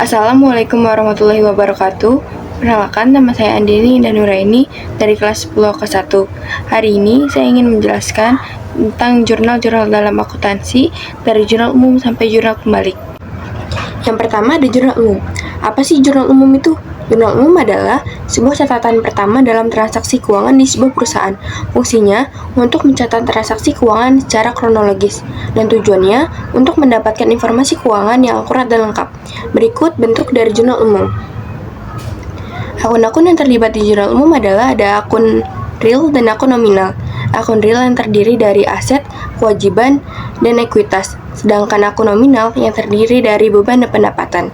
Assalamualaikum warahmatullahi wabarakatuh. Perkenalkan, nama saya Andini dan Nuraini dari kelas 10 ke 1. Hari ini saya ingin menjelaskan tentang jurnal-jurnal dalam akuntansi dari jurnal umum sampai jurnal kembali. Yang pertama ada jurnal umum. Apa sih jurnal umum itu? Jurnal umum adalah sebuah catatan pertama dalam transaksi keuangan di sebuah perusahaan. Fungsinya untuk mencatat transaksi keuangan secara kronologis, dan tujuannya untuk mendapatkan informasi keuangan yang akurat dan lengkap. Berikut bentuk dari jurnal umum. Akun-akun yang terlibat di jurnal umum adalah ada akun real dan akun nominal. Akun real yang terdiri dari aset, kewajiban, dan ekuitas, sedangkan akun nominal yang terdiri dari beban dan pendapatan.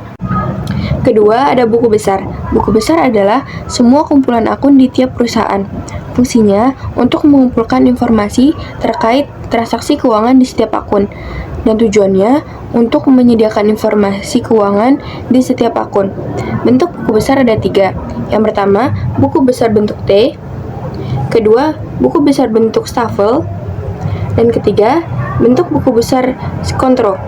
Kedua, ada buku besar. Buku besar adalah semua kumpulan akun di tiap perusahaan. Fungsinya untuk mengumpulkan informasi terkait transaksi keuangan di setiap akun, dan tujuannya untuk menyediakan informasi keuangan di setiap akun. Bentuk buku besar ada 3. Yang pertama, buku besar bentuk T. Kedua, buku besar bentuk stafel. Dan ketiga, bentuk buku besar kontrol.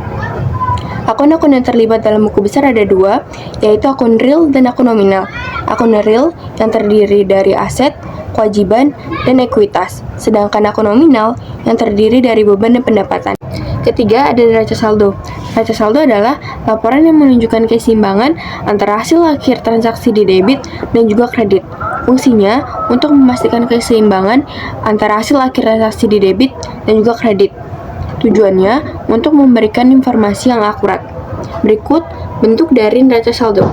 Akun-akun yang terlibat dalam buku besar ada 2, yaitu akun real dan akun nominal. Akun real yang terdiri dari aset, kewajiban, dan ekuitas, sedangkan akun nominal yang terdiri dari beban dan pendapatan. Ketiga, ada neraca saldo. Neraca saldo adalah laporan yang menunjukkan keseimbangan antara hasil akhir transaksi di debit dan juga kredit. Fungsinya untuk memastikan keseimbangan antara hasil akhir transaksi di debit dan juga kredit. Tujuannya untuk memberikan informasi yang akurat. Berikut bentuk dari neraca saldo.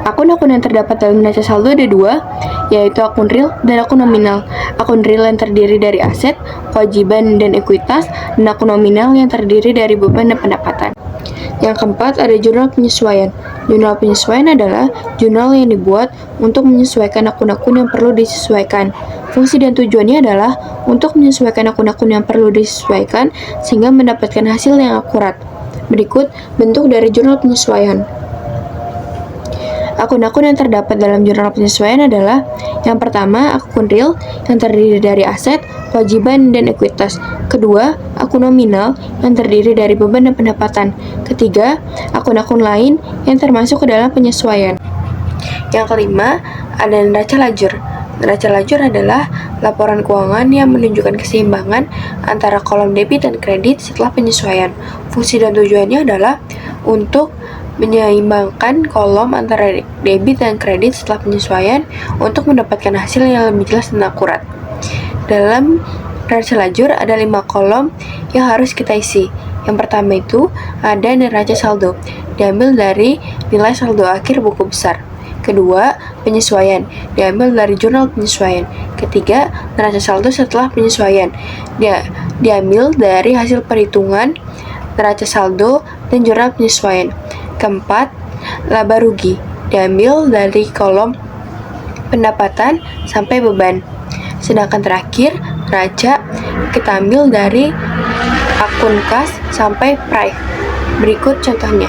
Akun-akun yang terdapat dalam neraca saldo ada 2, yaitu akun real dan akun nominal. Akun real yang terdiri dari aset, kewajiban, dan ekuitas, dan akun nominal yang terdiri dari beban dan pendapatan. Yang keempat, ada jurnal penyesuaian. Jurnal penyesuaian adalah jurnal yang dibuat untuk menyesuaikan akun-akun yang perlu disesuaikan. Fungsi dan tujuannya adalah untuk menyesuaikan akun-akun yang perlu disesuaikan sehingga mendapatkan hasil yang akurat. Berikut bentuk dari jurnal penyesuaian. Akun-akun yang terdapat dalam jurnal penyesuaian adalah yang pertama, akun real yang terdiri dari aset, kewajiban, dan ekuitas. Kedua, akun nominal yang terdiri dari beban dan pendapatan. Ketiga, akun-akun lain yang termasuk ke dalam penyesuaian. Yang kelima, ada neraca lajur. Neraca lajur adalah laporan keuangan yang menunjukkan keseimbangan antara kolom debit dan kredit setelah penyesuaian. Fungsi dan tujuannya adalah untuk menyeimbangkan kolom antara debit dan kredit setelah penyesuaian untuk mendapatkan hasil yang lebih jelas dan akurat. Dalam neraca lajur ada 5 kolom yang harus kita isi. Yang pertama itu ada neraca saldo, diambil dari nilai saldo akhir buku besar. Kedua, penyesuaian, diambil dari jurnal penyesuaian. Ketiga, neraca saldo setelah penyesuaian, diambil dari hasil perhitungan neraca saldo dan jurnal penyesuaian. Keempat, laba rugi, diambil dari kolom pendapatan sampai beban. Sedangkan terakhir, neraca kita ambil dari akun kas sampai price. Berikut contohnya.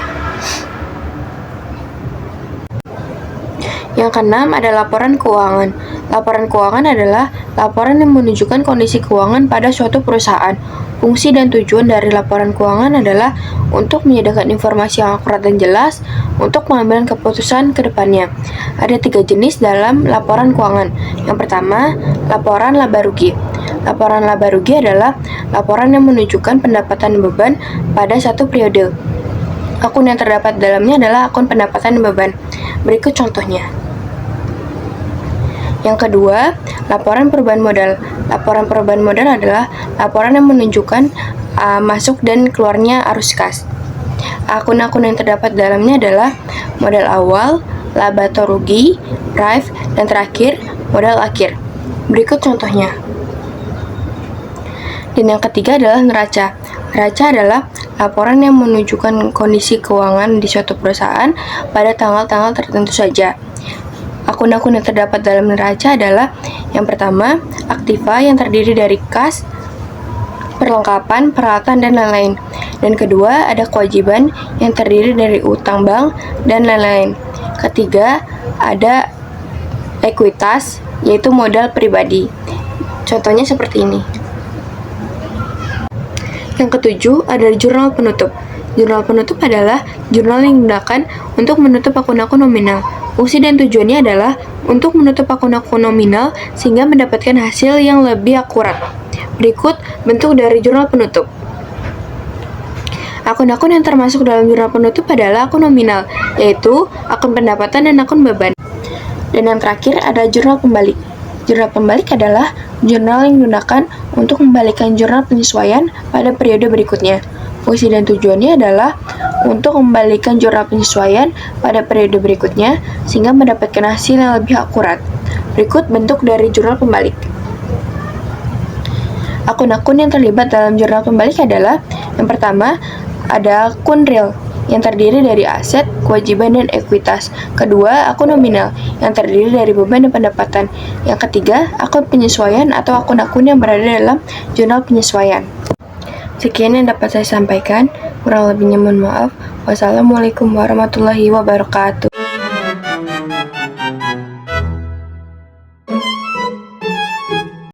Yang keenam ada laporan keuangan. Laporan keuangan adalah laporan yang menunjukkan kondisi keuangan pada suatu perusahaan. Fungsi dan tujuan dari laporan keuangan adalah untuk menyediakan informasi yang akurat dan jelas untuk pengambilan keputusan ke depannya. Ada 3 jenis dalam laporan keuangan. Yang pertama, laporan laba rugi. Laporan laba rugi adalah laporan yang menunjukkan pendapatan beban pada satu periode. Akun yang terdapat dalamnya adalah akun pendapatan beban. Berikut contohnya. Yang kedua, laporan perubahan modal. Laporan perubahan modal adalah laporan yang menunjukkan masuk dan keluarnya arus kas. Akun-akun yang terdapat dalamnya adalah modal awal, laba atau rugi, price, dan terakhir modal akhir. Berikut contohnya. Dan yang ketiga adalah neraca. Neraca adalah laporan yang menunjukkan kondisi keuangan di suatu perusahaan pada tanggal-tanggal tertentu saja. Akun-akun yang terdapat dalam neraca adalah yang pertama, aktiva yang terdiri dari kas, perlengkapan, peralatan, dan lain-lain. Dan kedua, ada kewajiban yang terdiri dari utang bank dan lain-lain. Ketiga, ada ekuitas, yaitu modal pribadi. Contohnya seperti ini. Yang ketujuh, ada jurnal penutup. Jurnal penutup adalah jurnal yang digunakan untuk menutup akun-akun nominal. Fungsi dan tujuannya adalah untuk menutup akun-akun nominal sehingga mendapatkan hasil yang lebih akurat. Berikut bentuk dari jurnal penutup. Akun-akun yang termasuk dalam jurnal penutup adalah akun nominal, yaitu akun pendapatan dan akun beban. Dan yang terakhir ada jurnal pembalik. Jurnal pembalik adalah jurnal yang digunakan untuk membalikan jurnal penyesuaian pada periode berikutnya. Fungsi dan tujuannya adalah untuk membalikan jurnal penyesuaian pada periode berikutnya sehingga mendapatkan hasil yang lebih akurat. Berikut bentuk dari jurnal pembalik. Akun-akun yang terlibat dalam jurnal pembalik adalah yang pertama, ada akun real yang terdiri dari aset, kewajiban, dan ekuitas. Kedua, akun nominal yang terdiri dari beban dan pendapatan. Yang ketiga, akun penyesuaian atau akun-akun yang berada dalam jurnal penyesuaian. Sekian yang dapat saya sampaikan. Kurang lebihnya mohon maaf. Wassalamualaikum warahmatullahi wabarakatuh.